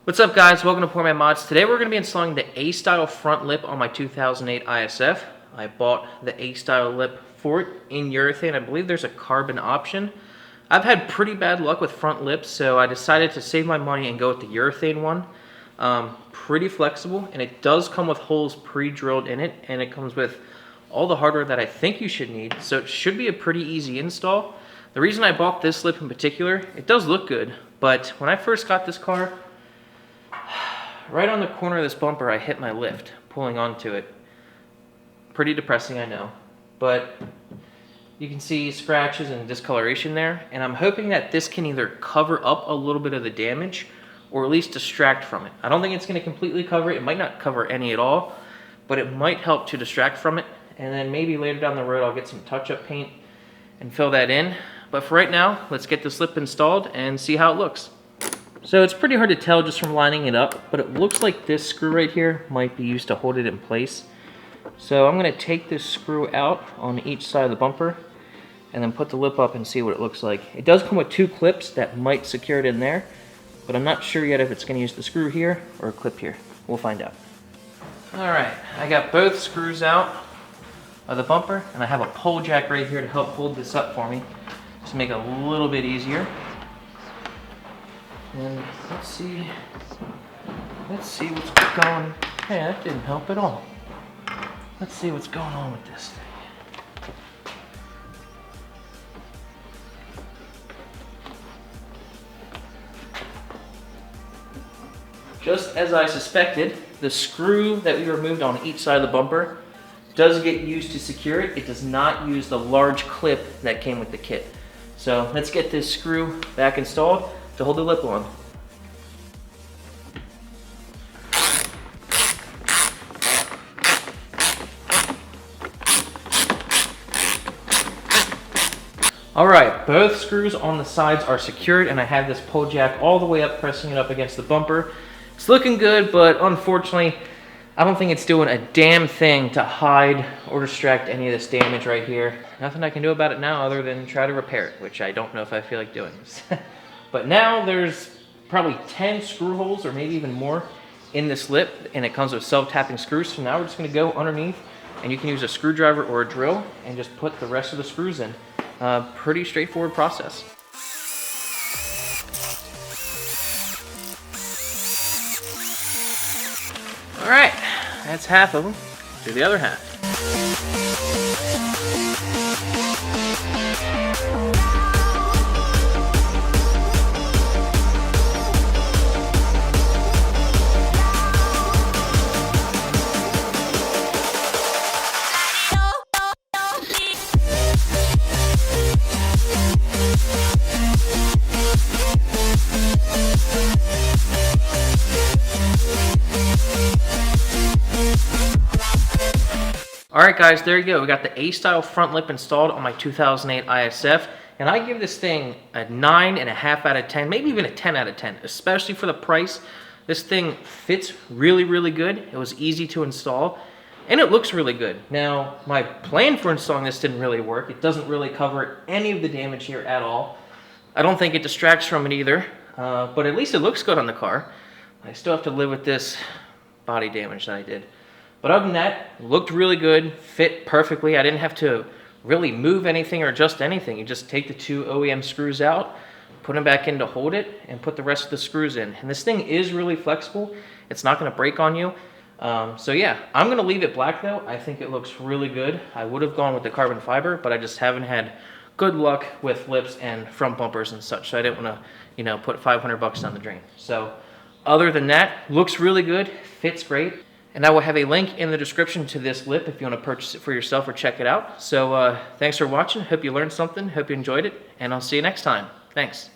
What's up, guys? Welcome to Pour My Mods. Today we're going to be installing the A-style front lip on my 2008 ISF. I bought the A-style lip for it in urethane. I believe there's a carbon option. I've had pretty bad luck with front lips, so I decided to save my money and go with the urethane one. Pretty flexible, and it does come with holes pre-drilled in it, and it comes with all the hardware that I think you should need, so it should be a pretty easy install. The reason I bought this lip in particular, it does look good, but when I first got this car, right on the corner of this bumper, I hit my lift, pulling onto it. Pretty depressing, I know. But you can see scratches and discoloration there, and I'm hoping that this can either cover up a little bit of the damage or at least distract from it. I don't think it's going to completely cover it. It might not cover any at all, but it might help to distract from it. And then maybe later down the road, I'll get some touch-up paint and fill that in. But for right now, let's get this lip installed and see how it looks. So it's pretty hard to tell just from lining it up, but it looks like this screw right here might be used to hold it in place. So I'm going to take this screw out on each side of the bumper and then put the lip up and see what it looks like. It does come with two clips that might secure it in there, but I'm not sure yet if it's going to use the screw here or a clip here. We'll find out. Alright, I got both screws out of the bumper, and I have a pole jack right here to help hold this up for me to make it a little bit easier. And let's see what's going. Hey, that didn't help at all. Let's see what's going on with this thing. Just as I suspected, the screw that we removed on each side of the bumper does get used to secure it. It does not use the large clip that came with the kit. So let's get this screw back installed to hold the lip on. Alright, both screws on the sides are secured, and I have this pole jack all the way up, pressing it up against the bumper. It's looking good, but unfortunately, I don't think it's doing a damn thing to hide or distract any of this damage right here. Nothing I can do about it now other than try to repair it, which I don't know if I feel like doing. But now there's probably 10 screw holes or maybe even more in this lip, and it comes with self-tapping screws. So now we're just going to go underneath, and you can use a screwdriver or a drill and just put the rest of the screws in. Pretty straightforward process. All right, that's half of them. Do the other half. Alright guys, there you go. We got the A-style front lip installed on my 2008 ISF, and I give this thing a 9.5 out of 10, maybe even a 10 out of 10, especially for the price. This thing fits really, really good. It was easy to install, and it looks really good. Now, my plan for installing this didn't really work. It doesn't really cover any of the damage here at all. I don't think it distracts from it either, but at least it looks good on the car. I still have to live with this body damage that I did. But other than that, looked really good, fit perfectly. I didn't have to really move anything or adjust anything. You just take the two OEM screws out, put them back in to hold it, and put the rest of the screws in. And this thing is really flexible. It's not going to break on you. So yeah, I'm going to leave it black though. I think it looks really good. I would have gone with the carbon fiber, but I just haven't had good luck with lips and front bumpers and such. So I didn't want to, put 500 bucks down the drain. So other than that, looks really good, fits great. And I will have a link in the description to this lip if you want to purchase it for yourself or check it out. So thanks for watching. Hope you learned something. Hope you enjoyed it. And I'll see you next time. Thanks.